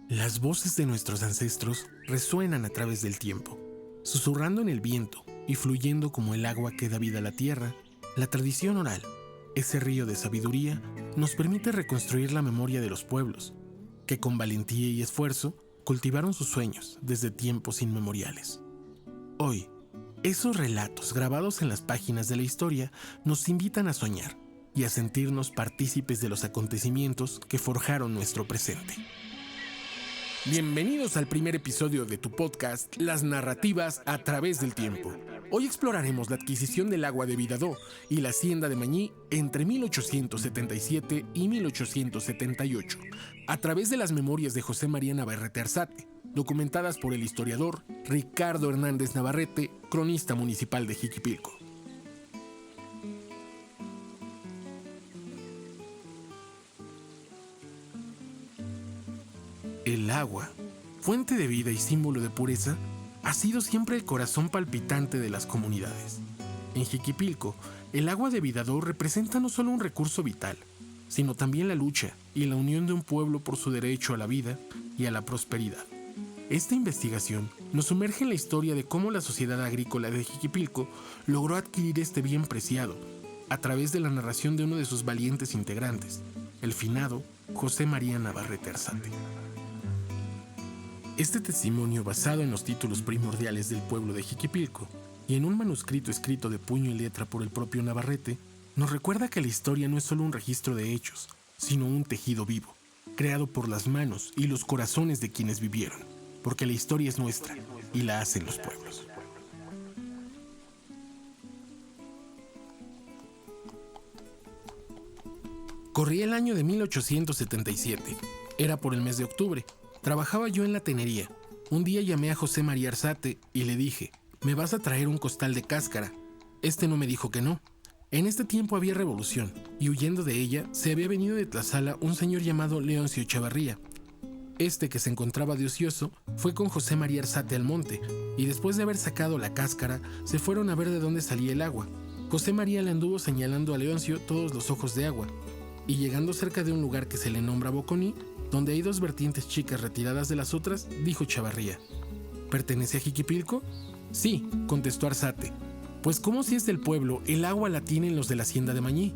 Las voces de nuestros ancestros resuenan a través del tiempo, susurrando en el viento y fluyendo como el agua que da vida a la tierra. La tradición oral, ese río de sabiduría, nos permite reconstruir la memoria de los pueblos, que con valentía y esfuerzo cultivaron sus sueños desde tiempos inmemoriales. Hoy, esos relatos grabados en las páginas de la historia nos invitan a soñar y a sentirnos partícipes de los acontecimientos que forjaron nuestro presente. Bienvenidos al primer episodio de tu podcast, Las narrativas a través del tiempo. Hoy exploraremos la adquisición del agua de Vidadó y la hacienda de Mañí entre 1877 y 1878, a través de las memorias de José María Navarrete Arzate, documentadas por el historiador Ricardo Hernández Navarrete, cronista municipal de Jiquipilco. El agua, fuente de vida y símbolo de pureza, ha sido siempre el corazón palpitante de las comunidades. En Jiquipilco, el agua de Vidadó representa no solo un recurso vital, sino también la lucha y la unión de un pueblo por su derecho a la vida y a la prosperidad. Esta investigación nos sumerge en la historia de cómo la sociedad agrícola de Jiquipilco logró adquirir este bien preciado a través de la narración de uno de sus valientes integrantes, el finado José María Navarrete Arzate. Este testimonio, basado en los títulos primordiales del pueblo de Jiquipilco y en un manuscrito escrito de puño y letra por el propio Navarrete, nos recuerda que la historia no es solo un registro de hechos, sino un tejido vivo, creado por las manos y los corazones de quienes vivieron, porque la historia es nuestra y la hacen los pueblos. Corría el año de 1877. Era por el mes de octubre. Trabajaba yo en la tenería. Un día llamé a José María Arzate y le dije: «¿Me vas a traer un costal de cáscara?». Este no me dijo que no. En este tiempo había revolución, y huyendo de ella, se había venido de Tlaxcala un señor llamado Leoncio Echavarría. Este, que se encontraba de ocioso, fue con José María Arzate al monte, y después de haber sacado la cáscara, se fueron a ver de dónde salía el agua. José María le anduvo señalando a Leoncio todos los ojos de agua, y llegando cerca de un lugar que se le nombra Boconí, donde hay dos vertientes chicas retiradas de las otras, dijo Chavarría: «¿Pertenece a Jiquipilco?». «Sí», contestó Arzate. «Pues como si es del pueblo, el agua la tienen los de la hacienda de Mañí».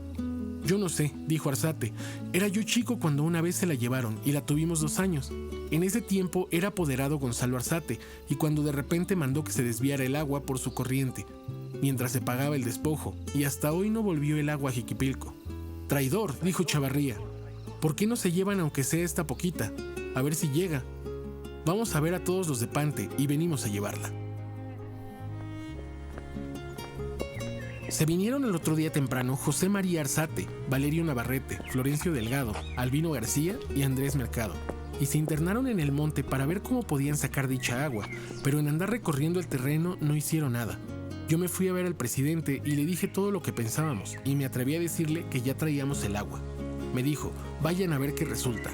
«Yo no sé», dijo Arzate. «Era yo chico cuando una vez se la llevaron y la tuvimos 2 años. En ese tiempo era apoderado Gonzalo Arzate, y cuando de repente mandó que se desviara el agua por su corriente, mientras se pagaba el despojo, y hasta hoy no volvió el agua a Jiquipilco». «Traidor», dijo Chavarría. «¿Por qué no se llevan aunque sea esta poquita? A ver si llega. Vamos a ver a todos los de Pante y venimos a llevarla». Se vinieron el otro día temprano José María Arzate, Valerio Navarrete, Florencio Delgado, Albino García y Andrés Mercado, y se internaron en el monte para ver cómo podían sacar dicha agua, pero en andar recorriendo el terreno no hicieron nada. Yo me fui a ver al presidente y le dije todo lo que pensábamos, y me atreví a decirle que ya traíamos el agua. Me dijo: «Vayan a ver qué resulta».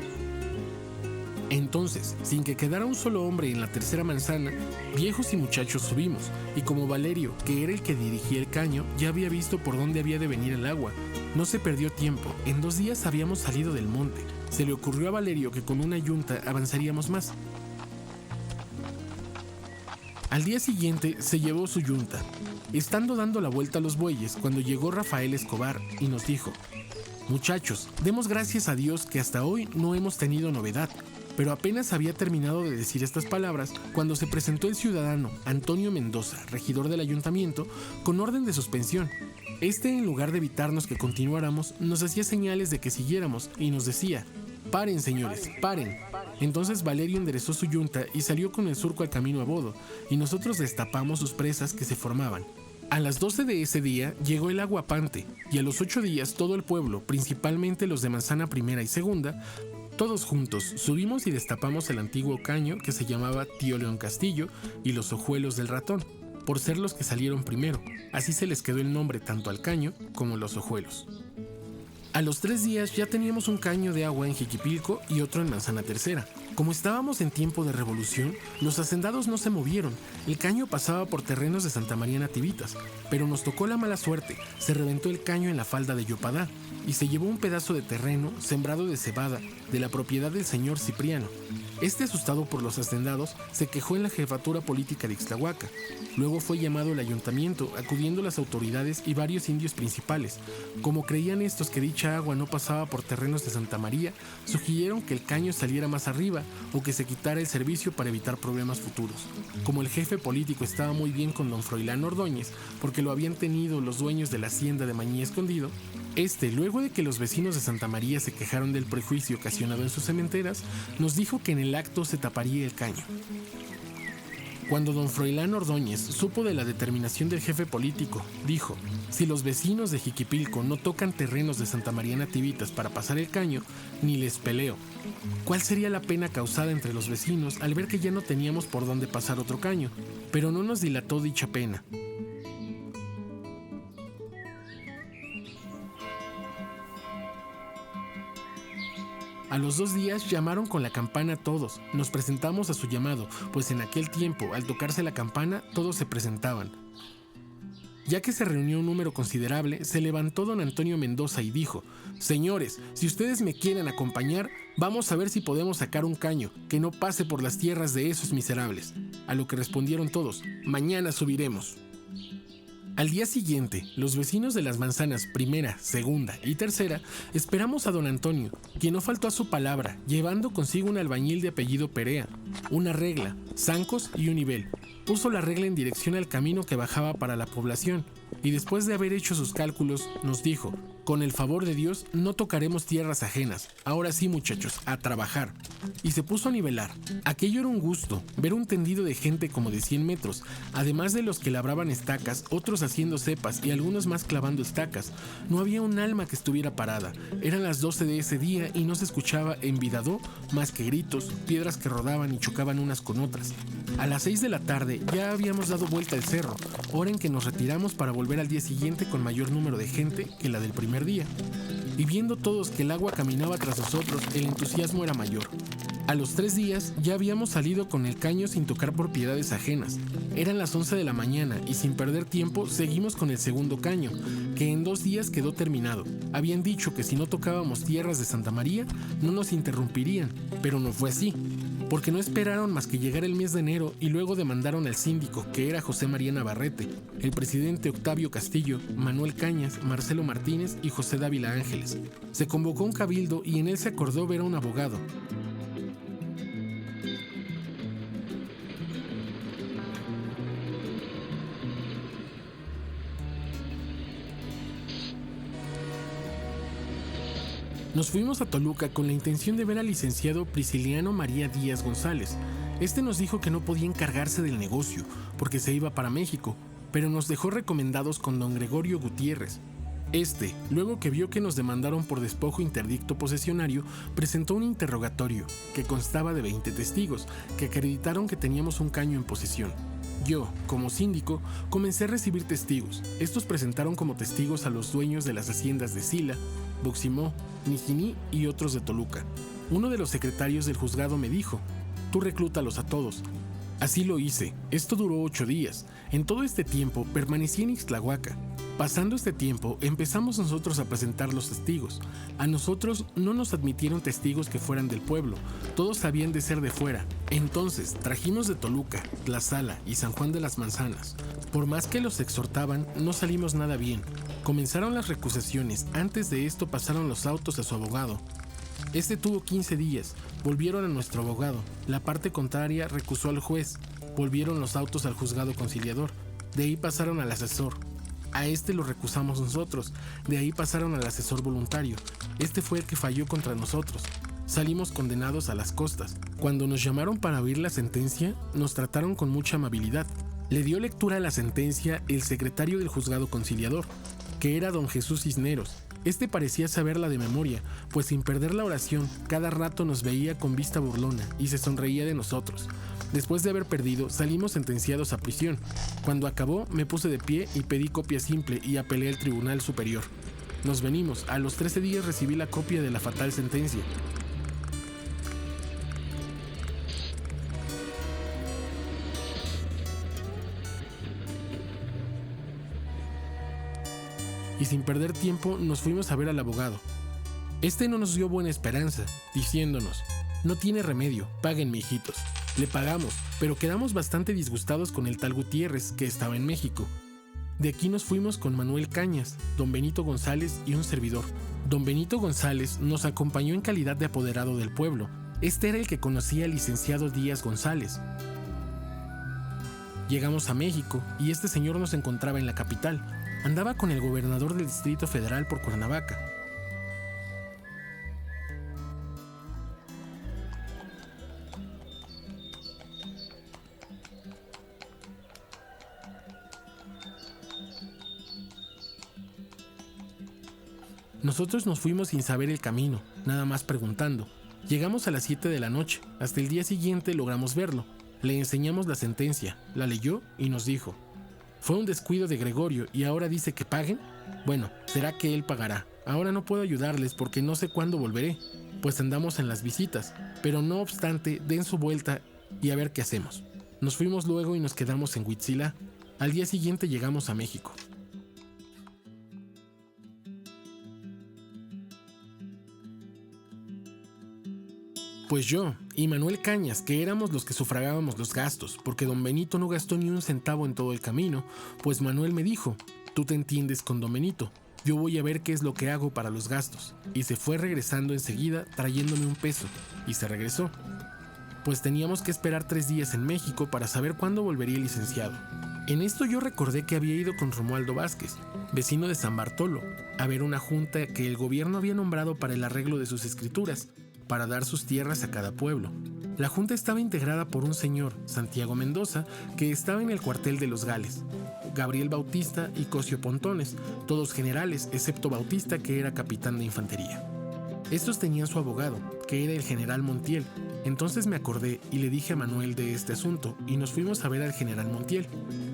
Entonces, sin que quedara un solo hombre en la tercera manzana, viejos y muchachos subimos, y como Valerio, que era el que dirigía el caño, ya había visto por dónde había de venir el agua, no se perdió tiempo. En 2 días habíamos salido del monte. Se le ocurrió a Valerio que con una yunta avanzaríamos más. Al día siguiente se llevó su yunta, estando dando la vuelta a los bueyes cuando llegó Rafael Escobar y nos dijo: «Muchachos, demos gracias a Dios que hasta hoy no hemos tenido novedad». Pero apenas había terminado de decir estas palabras cuando se presentó el ciudadano Antonio Mendoza, regidor del ayuntamiento, con orden de suspensión. En lugar de evitarnos que continuáramos, nos hacía señales de que siguiéramos y nos decía: «Paren, señores, paren». Entonces Valerio enderezó su yunta y salió con el surco al camino a Bodo, y nosotros destapamos sus presas que se formaban. A las 12 de ese día llegó el agua a Pante, y a los 8 días todo el pueblo, principalmente los de Manzana Primera y Segunda, todos juntos subimos y destapamos el antiguo caño que se llamaba Tío León Castillo y los Ojuelos del Ratón, por ser los que salieron primero. Así se les quedó el nombre tanto al caño como a los ojuelos. A los 3 días ya teníamos un caño de agua en Jiquipilco y otro en Manzana Tercera. Como estábamos en tiempo de revolución, los hacendados no se movieron. El caño pasaba por terrenos de Santa María Nativitas, pero nos tocó la mala suerte. Se reventó el caño en la falda de Yopadá y se llevó un pedazo de terreno sembrado de cebada de la propiedad del señor Cipriano. Este, asustado por los hacendados, se quejó en la jefatura política de Ixtlahuaca. Luego fue llamado el ayuntamiento, acudiendo las autoridades y varios indios principales. Como creían estos que dicha agua no pasaba por terrenos de Santa María, sugirieron que el caño saliera más arriba o que se quitara el servicio para evitar problemas futuros. Como el jefe político estaba muy bien con don Froilán Ordóñez, porque lo habían tenido los dueños de la hacienda de Mañí Escondido, luego de que los vecinos de Santa María se quejaron del prejuicio ocasionado en sus cementeras, nos dijo que en el acto se taparía el caño. Cuando don Froilán Ordóñez supo de la determinación del jefe político, dijo: si los vecinos de Jiquipilco no tocan terrenos de Santa María Nativitas para pasar el caño, ni les peleo. ¿Cuál sería la pena causada entre los vecinos al ver que ya no teníamos por dónde pasar otro caño? Pero no nos dilató dicha pena. A los 2 días llamaron con la campana todos. Nos presentamos a su llamado, pues en aquel tiempo, al tocarse la campana, todos se presentaban. Ya que se reunió un número considerable, se levantó don Antonio Mendoza y dijo: señores, si ustedes me quieren acompañar, vamos a ver si podemos sacar un caño que no pase por las tierras de esos miserables. A lo que respondieron todos: mañana subiremos. Al día siguiente, los vecinos de las manzanas primera, segunda y tercera esperamos a don Antonio, quien no faltó a su palabra, llevando consigo un albañil de apellido Perea, una regla, zancos y un nivel. Puso la regla en dirección al camino que bajaba para la población, y después de haber hecho sus cálculos, nos dijo: con el favor de Dios no tocaremos tierras ajenas. Ahora sí, muchachos, a trabajar. Y se puso a nivelar. Aquello era un gusto, ver un tendido de gente como de 100 metros, además de los que labraban estacas, otros haciendo cepas y algunos más clavando estacas. No había un alma que estuviera parada. Eran las 12 de ese día y no se escuchaba en Vidadó más que gritos, piedras que rodaban y chocaban unas con otras. A las 6 de la tarde ya habíamos dado vuelta al cerro, hora en que nos retiramos para volver al día siguiente con mayor número de gente que la del primer día. Y viendo todos que el agua caminaba tras nosotros, el entusiasmo era mayor. A los 3 días ya habíamos salido con el caño sin tocar propiedades ajenas. Eran las 11 de la mañana y sin perder tiempo seguimos con el segundo caño, que en 2 días quedó terminado. Habían dicho que si no tocábamos tierras de Santa María no nos interrumpirían, pero no fue así, porque no esperaron más que llegar el mes de enero y luego demandaron al síndico, que era José María Navarrete, el presidente Octavio Castillo, Manuel Cañas, Marcelo Martínez y José Dávila Ángeles. Se convocó un cabildo y en él se acordó ver a un abogado. Nos fuimos a Toluca con la intención de ver al licenciado Prisciliano María Díaz González. Nos dijo que no podía encargarse del negocio, porque se iba para México, pero nos dejó recomendados con don Gregorio Gutiérrez. Luego que vio que nos demandaron por despojo interdicto posesionario, presentó un interrogatorio que constaba de 20 testigos, que acreditaron que teníamos un caño en posesión. Yo, como síndico, comencé a recibir testigos. Estos presentaron como testigos a los dueños de las haciendas de Sila, Boximó, Nijiní y otros de Toluca. Uno de los secretarios del juzgado me dijo: tú reclútalos a todos. Así lo hice. Esto duró 8 días. En todo este tiempo permanecí en Ixtlahuaca. Pasando este tiempo, empezamos nosotros a presentar los testigos. A nosotros no nos admitieron testigos que fueran del pueblo, todos habían de ser de fuera. Entonces trajimos de Toluca, Tlaxcala y San Juan de las Manzanas. Por más que los exhortaban, no salimos nada bien. Comenzaron las recusaciones. Antes de esto pasaron los autos a su abogado. Tuvo 15 días. Volvieron a nuestro abogado. La parte contraria recusó al juez. Volvieron los autos al juzgado conciliador. De ahí pasaron al asesor. A lo recusamos nosotros. De ahí pasaron al asesor voluntario. Fue el que falló contra nosotros. Salimos condenados a las costas. Cuando nos llamaron para oír la sentencia, nos trataron con mucha amabilidad. Le dio lectura a la sentencia el secretario del juzgado conciliador, que era don Jesús Cisneros. Parecía saberla de memoria, pues sin perder la oración, cada rato nos veía con vista burlona y se sonreía de nosotros. Después de haber perdido, salimos sentenciados a prisión. Cuando acabó, me puse de pie y pedí copia simple y apelé al Tribunal Superior. nos venimos. A los 13 días recibí la copia de la fatal sentencia. Y sin perder tiempo nos fuimos a ver al abogado. Este no nos dio buena esperanza, diciéndonos: no tiene remedio, paguen, hijitos. Le pagamos, pero quedamos bastante disgustados con el tal Gutiérrez, que estaba en México. De aquí nos fuimos con Manuel Cañas, don Benito González y un servidor. Don Benito González nos acompañó en calidad de apoderado del pueblo. Este era el que conocía al licenciado Díaz González. Llegamos a México y este señor nos encontraba en la capital. Andaba con el gobernador del Distrito Federal por Cuernavaca. Nosotros nos fuimos sin saber el camino, nada más preguntando. Llegamos a las 7 de la noche. Hasta el día siguiente logramos verlo. Le enseñamos la sentencia, la leyó y nos dijo: fue un descuido de Gregorio y ahora dice que paguen. Bueno, será que él pagará. Ahora no puedo ayudarles porque no sé cuándo volveré, pues andamos en las visitas, pero no obstante, den su vuelta y a ver qué hacemos. Nos fuimos luego y nos quedamos en Huitzilá. Al día siguiente llegamos a México. Pues yo y Manuel Cañas, que éramos los que sufragábamos los gastos, porque don Benito no gastó ni un centavo en todo el camino, pues Manuel me dijo: tú te entiendes con don Benito, yo voy a ver qué es lo que hago para los gastos. Y se fue regresando enseguida trayéndome un peso, y se regresó. Pues teníamos que esperar 3 días en México para saber cuándo volvería el licenciado. En esto yo recordé que había ido con Romualdo Vázquez, vecino de San Bartolo, a ver una junta que el gobierno había nombrado para el arreglo de sus escrituras, para dar sus tierras a cada pueblo. La junta estaba integrada por un señor, Santiago Mendoza, que estaba en el cuartel de los Gales, Gabriel Bautista y Cosio Pontones, todos generales, excepto Bautista, que era capitán de infantería. Estos tenían su abogado, que era el general Montiel. Entonces me acordé y le dije a Manuel de este asunto y nos fuimos a ver al general Montiel,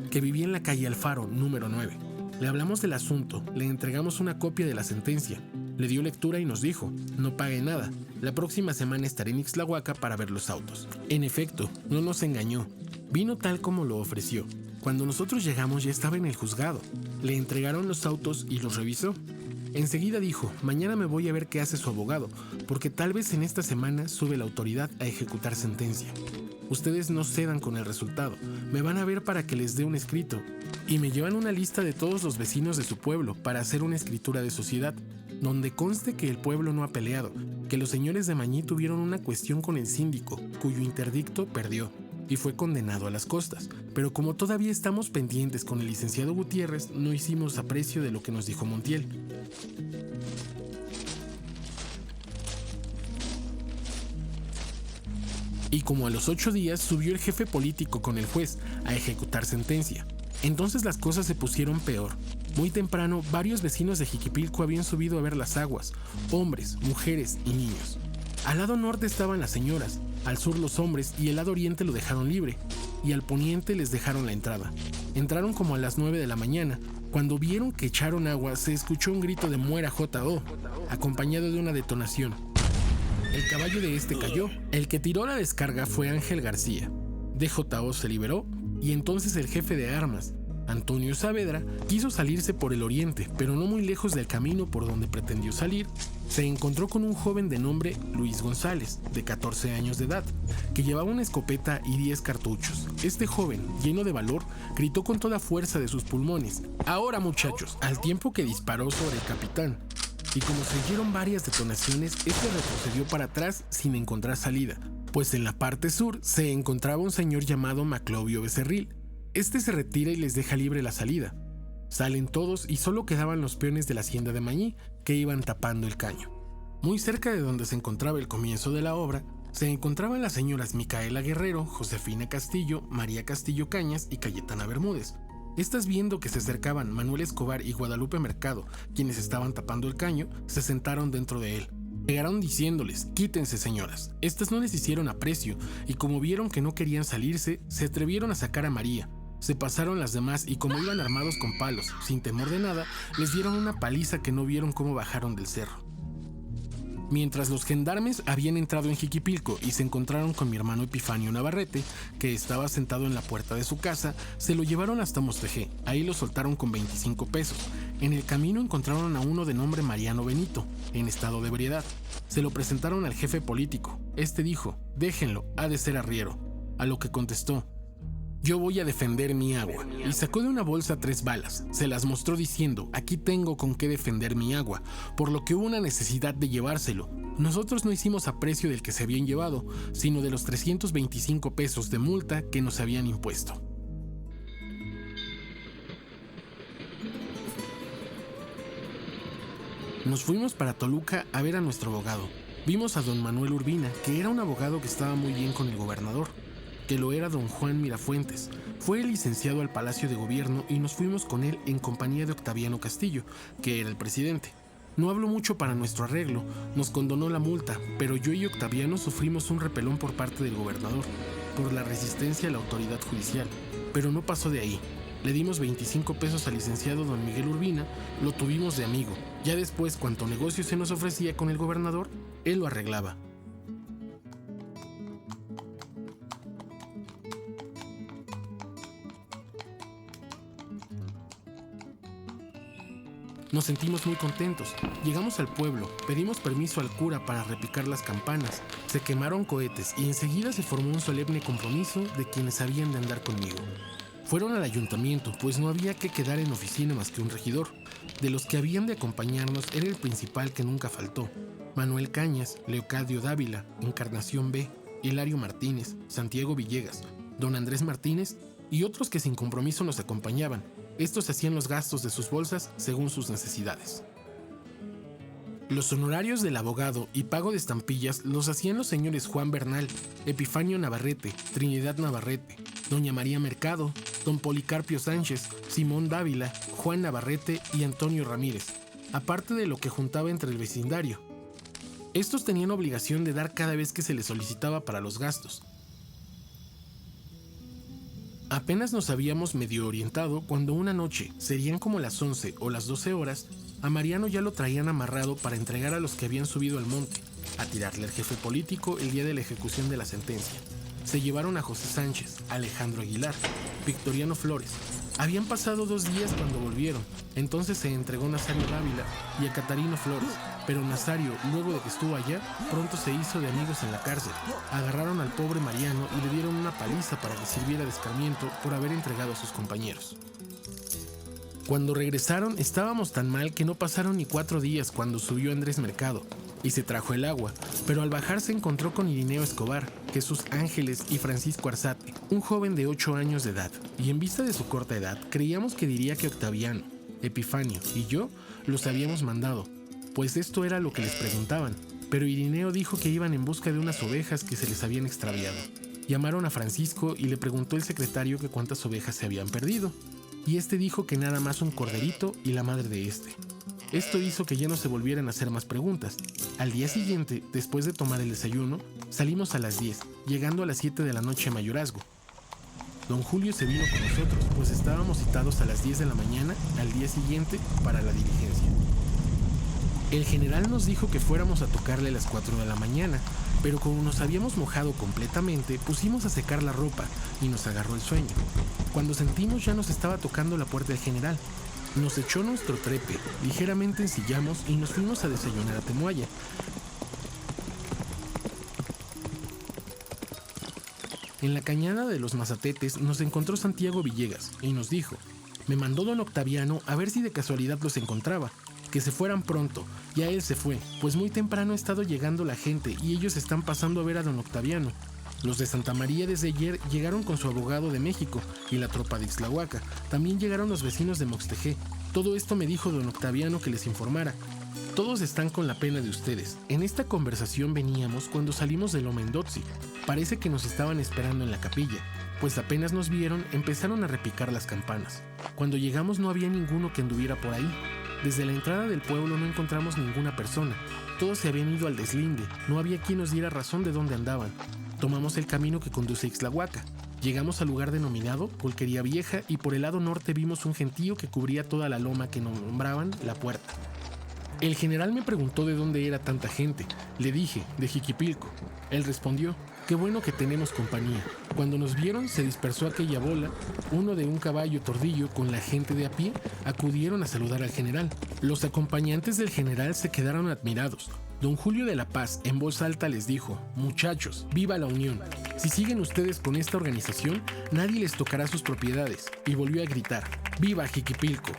que vivía en la calle Alfaro, número 9. Le hablamos del asunto, le entregamos una copia de la sentencia. Le dio lectura y nos dijo: no pague nada, la próxima semana estaré en Ixtlahuaca para ver los autos. En efecto, no nos engañó, vino tal como lo ofreció. Cuando nosotros llegamos ya estaba en el juzgado, le entregaron los autos y los revisó. Enseguida dijo: mañana me voy a ver qué hace su abogado, porque tal vez en esta semana sube la autoridad a ejecutar sentencia. Ustedes no cedan con el resultado, me van a ver para que les dé un escrito, y me llevan una lista de todos los vecinos de su pueblo para hacer una escritura de sociedad, donde conste que el pueblo no ha peleado, que los señores de Mañí tuvieron una cuestión con el síndico, cuyo interdicto perdió, y fue condenado a las costas. Pero como todavía estamos pendientes con el licenciado Gutiérrez, no hicimos aprecio de lo que nos dijo Montiel. Y como a los 8 días subió el jefe político con el juez a ejecutar sentencia. Entonces las cosas se pusieron peor. Muy temprano, varios vecinos de Jiquipilco habían subido a ver las aguas, hombres, mujeres y niños. Al lado norte estaban las señoras, al sur los hombres y el lado oriente lo dejaron libre, y al poniente les dejaron la entrada. Entraron como a las 9 de la mañana. Cuando vieron que echaron agua, se escuchó un grito de "muera J.O", acompañado de una detonación. El caballo de este cayó. El que tiró la descarga fue Ángel García. D.J.O. se liberó y entonces el jefe de armas, Antonio Saavedra, quiso salirse por el oriente, pero no muy lejos del camino por donde pretendió salir, se encontró con un joven de nombre Luis González, de 14 años de edad, que llevaba una escopeta y 10 cartuchos. Este joven, lleno de valor, gritó con toda fuerza de sus pulmones: "¡Ahora, muchachos!", al tiempo que disparó sobre el capitán. Y como se oyeron varias detonaciones, este retrocedió para atrás sin encontrar salida, pues en la parte sur se encontraba un señor llamado Maclovio Becerril. Este se retira y les deja libre la salida. Salen todos y solo quedaban los peones de la hacienda de Mañí, que iban tapando el caño. Muy cerca de donde se encontraba el comienzo de la obra, se encontraban las señoras Micaela Guerrero, Josefina Castillo, María Castillo Cañas y Cayetana Bermúdez. Estas, viendo que se acercaban Manuel Escobar y Guadalupe Mercado, quienes estaban tapando el caño, se sentaron dentro de él. Llegaron diciéndoles: "Quítense, señoras". Estas no les hicieron aprecio y como vieron que no querían salirse, se atrevieron a sacar a María. Se pasaron las demás y como iban armados con palos, sin temor de nada, les dieron una paliza que no vieron cómo bajaron del cerro. Mientras los gendarmes habían entrado en Jiquipilco y se encontraron con mi hermano Epifanio Navarrete, que estaba sentado en la puerta de su casa, se lo llevaron hasta Mostejé. Ahí lo soltaron con 25 pesos. En el camino encontraron a uno de nombre Mariano Benito, en estado de ebriedad. Se lo presentaron al jefe político. Este dijo: déjenlo, ha de ser arriero. A lo que contestó: yo voy a defender mi agua. Y sacó de una bolsa 3 balas. Se las mostró diciendo: aquí tengo con qué defender mi agua, por lo que hubo una necesidad de llevárselo. Nosotros no hicimos aprecio del que se habían llevado, sino de los 325 pesos de multa que nos habían impuesto. Nos fuimos para Toluca a ver a nuestro abogado. Vimos a don Manuel Urbina, que era un abogado que estaba muy bien con el gobernador, que lo era don Juan Mirafuentes. Fue licenciado al Palacio de Gobierno y nos fuimos con él en compañía de Octaviano Castillo, que era el presidente. No habló mucho para nuestro arreglo, nos condonó la multa, pero yo y Octaviano sufrimos un repelón por parte del gobernador, por la resistencia a la autoridad judicial, pero no pasó de ahí. Le dimos 25 pesos al licenciado don Miguel Urbina, lo tuvimos de amigo. Ya después, cuanto negocio se nos ofrecía con el gobernador, él lo arreglaba. Nos sentimos muy contentos. Llegamos al pueblo, pedimos permiso al cura para repicar las campanas, se quemaron cohetes y enseguida se formó un solemne compromiso de quienes habían de andar conmigo. Fueron al ayuntamiento, pues no había que quedar en oficina más que un regidor. De los que habían de acompañarnos era el principal que nunca faltó: Manuel Cañas, Leocadio Dávila, Encarnación B, Hilario Martínez, Santiago Villegas, don Andrés Martínez y otros que sin compromiso nos acompañaban. Estos hacían los gastos de sus bolsas según sus necesidades. Los honorarios del abogado y pago de estampillas los hacían los señores Juan Bernal, Epifanio Navarrete, Trinidad Navarrete, doña María Mercado, don Policarpio Sánchez, Simón Dávila, Juan Navarrete y Antonio Ramírez, aparte de lo que juntaba entre el vecindario. Estos tenían obligación de dar cada vez que se les solicitaba para los gastos. Apenas nos habíamos medio orientado cuando una noche, serían como las 11 o las 12 horas, a Mariano ya lo traían amarrado para entregar a los que habían subido al monte, a tirarle al jefe político el día de la ejecución de la sentencia. Se llevaron a José Sánchez, Alejandro Aguilar, Victoriano Flores. Habían pasado 2 días cuando volvieron, entonces se entregó Nazario Dávila y a Catarino Flores, pero Nazario, luego de que estuvo allá, pronto se hizo de amigos en la cárcel. Agarraron al pobre Mariano y le dieron una paliza para que sirviera de escarmiento por haber entregado a sus compañeros. Cuando regresaron estábamos tan mal que no pasaron ni 4 días cuando subió Andrés Mercado y se trajo el agua, pero al bajar se encontró con Irineo Escobar, Jesús Ángeles y Francisco Arzate, un joven de 8 años de edad, y en vista de su corta edad creíamos que diría que Octaviano, Epifanio y yo los habíamos mandado, pues esto era lo que les preguntaban, pero Irineo dijo que iban en busca de unas ovejas que se les habían extraviado. Llamaron a Francisco y le preguntó el secretario que cuántas ovejas se habían perdido, y este dijo que nada más un corderito y la madre de este. Esto hizo que ya no se volvieran a hacer más preguntas. Al día siguiente, después de tomar el desayuno, salimos a las 10, llegando a las 7 de la noche a Mayorazgo. Don Julio se vino con nosotros, pues estábamos citados a las 10 de la mañana al día siguiente para la diligencia. El general nos dijo que fuéramos a tocarle a las 4 de la mañana, pero como nos habíamos mojado completamente, pusimos a secar la ropa y nos agarró el sueño. Cuando sentimos ya nos estaba tocando la puerta del general. Nos echó nuestro trepe, ligeramente ensillamos y nos fuimos a desayunar a Temuaya. En la cañada de los Mazatetes nos encontró Santiago Villegas y nos dijo: me mandó don Octaviano a ver si de casualidad los encontraba, que se fueran pronto. Ya él se fue, pues muy temprano ha estado llegando la gente y ellos están pasando a ver a don Octaviano. Los de Santa María desde ayer llegaron con su abogado de México y la tropa de Ixtlahuaca. También llegaron los vecinos de Moxtejé. Todo esto me dijo don Octaviano que les informara. Todos están con la pena de ustedes. En esta conversación veníamos cuando salimos de Loma Endotzi. Parece que nos estaban esperando en la capilla, pues apenas nos vieron empezaron a repicar las campanas. Cuando llegamos no había ninguno que anduviera por ahí. Desde la entrada del pueblo no encontramos ninguna persona. Todos se habían ido al deslinde. No había quien nos diera razón de dónde andaban. Tomamos el camino que conduce a Ixtlahuaca. Llegamos al lugar denominado Pulquería Vieja y por el lado norte vimos un gentío que cubría toda la loma que nombraban La Puerta. El general me preguntó de dónde era tanta gente. Le dije, de Jiquipilco. Él respondió, qué bueno que tenemos compañía. Cuando nos vieron se dispersó aquella bola, uno de un caballo tordillo con la gente de a pie acudieron a saludar al general. Los acompañantes del general se quedaron admirados. Don Julio de la Paz en voz alta les dijo, muchachos, viva la unión. Si siguen ustedes con esta organización, nadie les tocará sus propiedades. Y volvió a gritar, ¡viva Jiquipilco!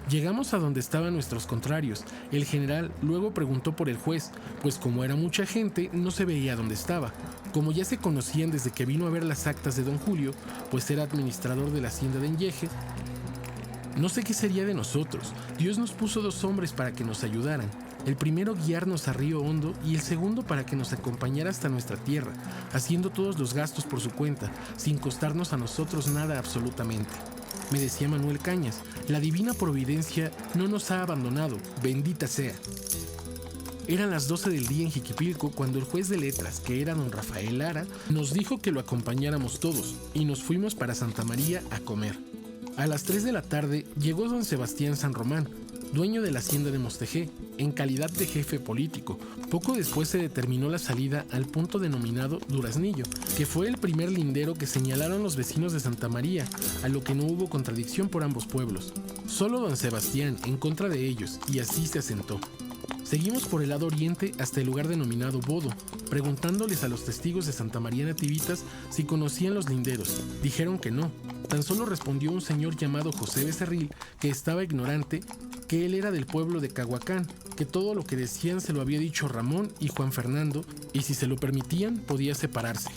Llegamos a donde estaban nuestros contrarios. El general luego preguntó por el juez, pues como era mucha gente, no se veía dónde estaba. Como ya se conocían desde que vino a ver las actas de don Julio, pues era administrador de la hacienda de Enyeje, no sé qué sería de nosotros. Dios nos puso 2 hombres para que nos ayudaran. El primero guiarnos a Río Hondo y el segundo para que nos acompañara hasta nuestra tierra, haciendo todos los gastos por su cuenta, sin costarnos a nosotros nada absolutamente. Me decía Manuel Cañas, la divina providencia no nos ha abandonado, bendita sea. Eran las 12 del día en Jiquipilco cuando el juez de letras, que era don Rafael Lara, nos dijo que lo acompañáramos todos y nos fuimos para Santa María a comer. A las 3 de la tarde llegó don Sebastián San Román, dueño de la hacienda de Mostejé, en calidad de jefe político. Poco después se determinó la salida al punto denominado Duraznillo, que fue el primer lindero que señalaron los vecinos de Santa María, a lo que no hubo contradicción por ambos pueblos. Solo don Sebastián en contra de ellos, y así se asentó. Seguimos por el lado oriente hasta el lugar denominado Bodo, preguntándoles a los testigos de Santa María Nativitas si conocían los linderos. Dijeron que no. Tan solo respondió un señor llamado José Becerril, que estaba ignorante, que él era del pueblo de Cahuacán, que todo lo que decían se lo había dicho Ramón y Juan Fernando, y si se lo permitían podía separarse.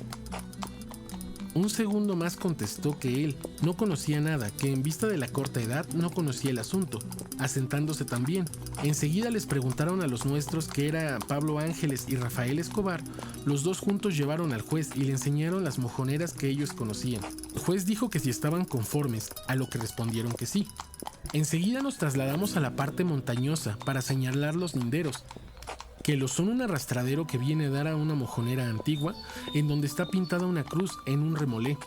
Un segundo más contestó que él no conocía nada, que en vista de la corta edad no conocía el asunto, asentándose también. Enseguida les preguntaron a los nuestros, que era Pablo Ángeles y Rafael Escobar. Los 2 juntos llevaron al juez y le enseñaron las mojoneras que ellos conocían. El juez dijo que si estaban conformes, a lo que respondieron que sí. Enseguida nos trasladamos a la parte montañosa para señalar los linderos, que lo son un arrastradero que viene a dar a una mojonera antigua en donde está pintada una cruz en un remolé,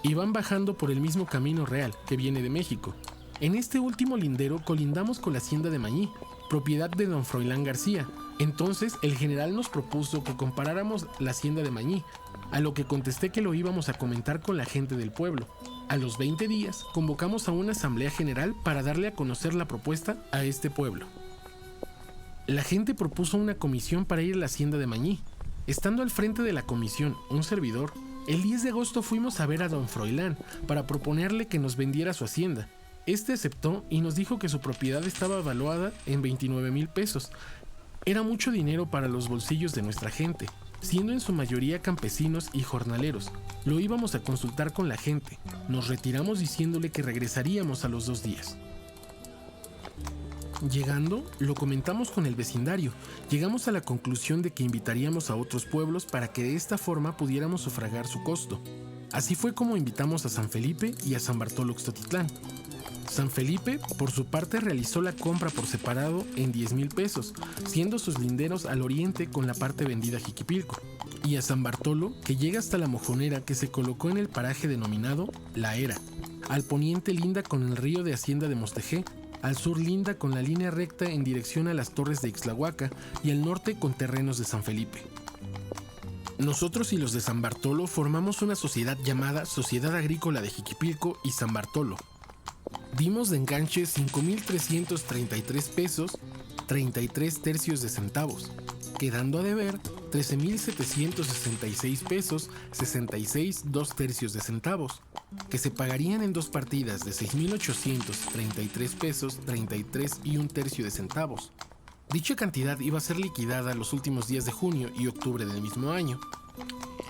y van bajando por el mismo camino real que viene de México. En este último lindero colindamos con la hacienda de Mañí, propiedad de don Froilán García. Entonces el general nos propuso que comparáramos la hacienda de Mañí, a lo que contesté que lo íbamos a comentar con la gente del pueblo. A los 20 días convocamos a una asamblea general para darle a conocer la propuesta a este pueblo. La gente propuso una comisión para ir a la hacienda de Mañí. Estando al frente de la comisión un servidor, el 10 de agosto fuimos a ver a don Froilán para proponerle que nos vendiera su hacienda. Este aceptó y nos dijo que su propiedad estaba valuada en 29,000 pesos. Era mucho dinero para los bolsillos de nuestra gente, siendo en su mayoría campesinos y jornaleros. Lo íbamos a consultar con la gente. Nos retiramos diciéndole que regresaríamos a los 2 días. Llegando, lo comentamos con el vecindario. Llegamos a la conclusión de que invitaríamos a otros pueblos para que de esta forma pudiéramos sufragar su costo. Así fue como invitamos a San Felipe y a San Bartolo Ixtotitlán. San Felipe, por su parte, realizó la compra por separado en 10,000 pesos, siendo sus linderos al oriente con la parte vendida a Jiquipilco. Y a San Bartolo, que llega hasta la mojonera que se colocó en el paraje denominado La Era. Al poniente linda con el río de Hacienda de Mostejé, al sur linda con la línea recta en dirección a las torres de Ixtlahuaca y al norte con terrenos de San Felipe. Nosotros y los de San Bartolo formamos una sociedad llamada Sociedad Agrícola de Jiquipilco y San Bartolo. Dimos de enganche 5,333 pesos, 33 tercios de centavos, quedando a deber 13,766 pesos, 66 2 tercios de centavos, que se pagarían en 2 partidas de 6,833 pesos, 33 y 1 tercio de centavos. Dicha cantidad iba a ser liquidada los últimos días de junio y octubre del mismo año.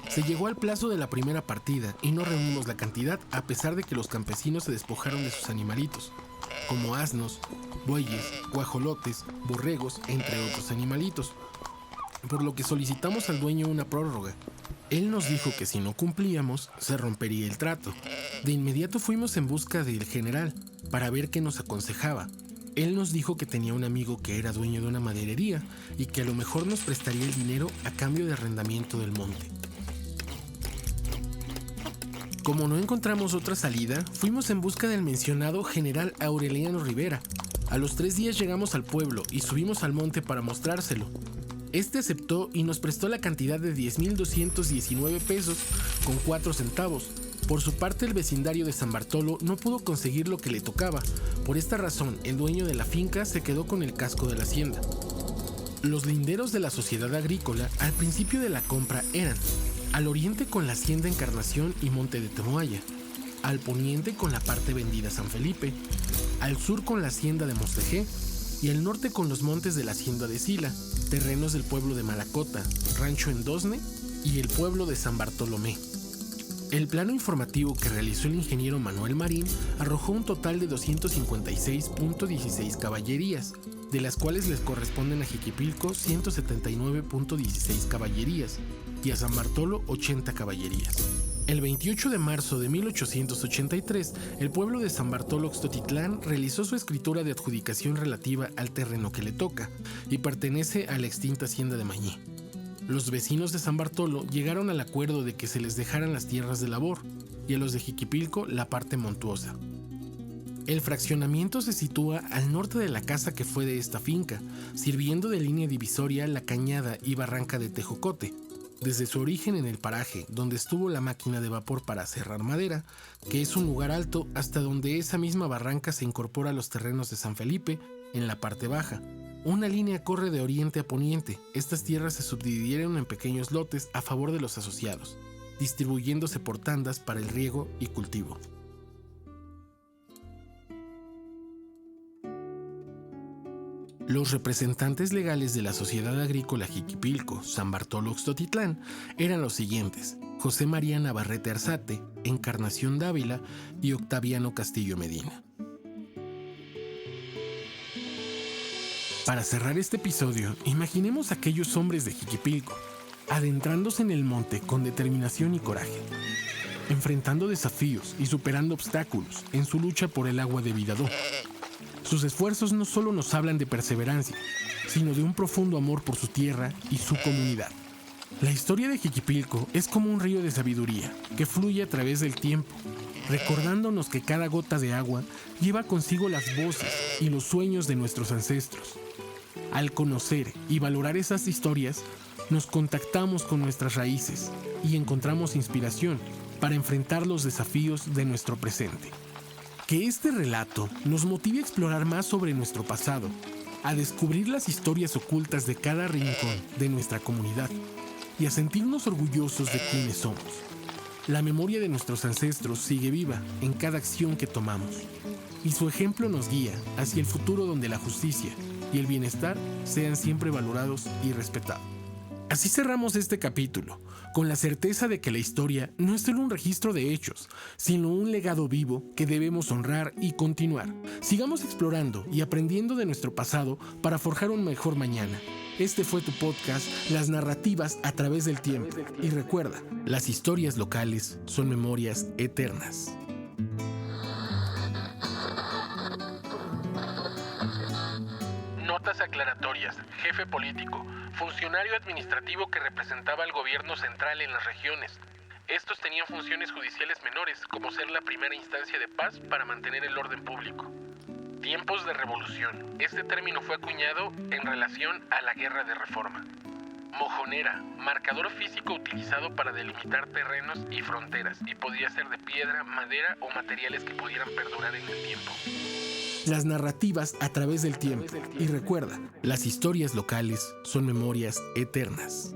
Se llegó al plazo de la primera partida y no reunimos la cantidad a pesar de que los campesinos se despojaron de sus animalitos, como asnos, bueyes, guajolotes, borregos, entre otros animalitos, por lo que solicitamos al dueño una prórroga. Él nos dijo que si no cumplíamos, se rompería el trato. De inmediato fuimos en busca del general para ver qué nos aconsejaba. Él nos dijo que tenía un amigo que era dueño de una maderería y que a lo mejor nos prestaría el dinero a cambio de arrendamiento del monte. Como no encontramos otra salida, fuimos en busca del mencionado general Aureliano Rivera. A los 3 días llegamos al pueblo y subimos al monte para mostrárselo. Este aceptó y nos prestó la cantidad de 10,219 pesos con 4 centavos. Por su parte, el vecindario de San Bartolo no pudo conseguir lo que le tocaba. Por esta razón, el dueño de la finca se quedó con el casco de la hacienda. Los linderos de la sociedad agrícola al principio de la compra eran: al oriente con la hacienda Encarnación y Monte de Temoaya, al poniente con la parte vendida San Felipe, al sur con la hacienda de Mostejé y al norte con los montes de la hacienda de Sila, terrenos del pueblo de Malacota, Rancho Endosne y el pueblo de San Bartolomé. El plano informativo que realizó el ingeniero Manuel Marín arrojó un total de 256.16 caballerías, de las cuales les corresponden a Jiquipilco 179.16 caballerías y a San Bartolo 80 caballerías. El 28 de marzo de 1883, el pueblo de San Bartolo Oxtotitlán realizó su escritura de adjudicación relativa al terreno que le toca y pertenece a la extinta hacienda de Mañé. Los vecinos de San Bartolo llegaron al acuerdo de que se les dejaran las tierras de labor y a los de Jiquipilco la parte montuosa. El fraccionamiento se sitúa al norte de la casa que fue de esta finca, sirviendo de línea divisoria la cañada y barranca de Tejocote. Desde su origen en el paraje donde estuvo la máquina de vapor para serrar madera, que es un lugar alto, hasta donde esa misma barranca se incorpora a los terrenos de San Felipe en la parte baja. Una línea corre de oriente a poniente. Estas tierras se subdividieron en pequeños lotes a favor de los asociados, distribuyéndose por tandas para el riego y cultivo. Los representantes legales de la Sociedad Agrícola Jiquipilco, San Bartolo Oxtotitlán, eran los siguientes: José María Navarrete Arzate, Encarnación Dávila y Octaviano Castillo Medina. Para cerrar este episodio, imaginemos a aquellos hombres de Jiquipilco, adentrándose en el monte con determinación y coraje, enfrentando desafíos y superando obstáculos en su lucha por el agua de Vidadó. Sus esfuerzos no solo nos hablan de perseverancia, sino de un profundo amor por su tierra y su comunidad. La historia de Jiquipilco es como un río de sabiduría que fluye a través del tiempo, recordándonos que cada gota de agua lleva consigo las voces y los sueños de nuestros ancestros. Al conocer y valorar esas historias, nos contactamos con nuestras raíces y encontramos inspiración para enfrentar los desafíos de nuestro presente. Que este relato nos motive a explorar más sobre nuestro pasado, a descubrir las historias ocultas de cada rincón de nuestra comunidad y a sentirnos orgullosos de quienes somos. La memoria de nuestros ancestros sigue viva en cada acción que tomamos y su ejemplo nos guía hacia el futuro donde la justicia y el bienestar sean siempre valorados y respetados. Así cerramos este capítulo, con la certeza de que la historia no es solo un registro de hechos, sino un legado vivo que debemos honrar y continuar. Sigamos explorando y aprendiendo de nuestro pasado para forjar un mejor mañana. Este fue tu podcast, Las Narrativas a través del tiempo. Y recuerda, las historias locales son memorias eternas. Notas aclaratorias. Jefe político, funcionario administrativo que representaba al gobierno central en las regiones. Estos tenían funciones judiciales menores, como ser la primera instancia de paz para mantener el orden público. Tiempos de revolución. Este término fue acuñado en relación a la Guerra de Reforma. Mojonera, marcador físico utilizado para delimitar terrenos y fronteras, y podía ser de piedra, madera o materiales que pudieran perdurar en el tiempo. Las narrativas a través del tiempo. Y recuerda, las historias locales son memorias eternas.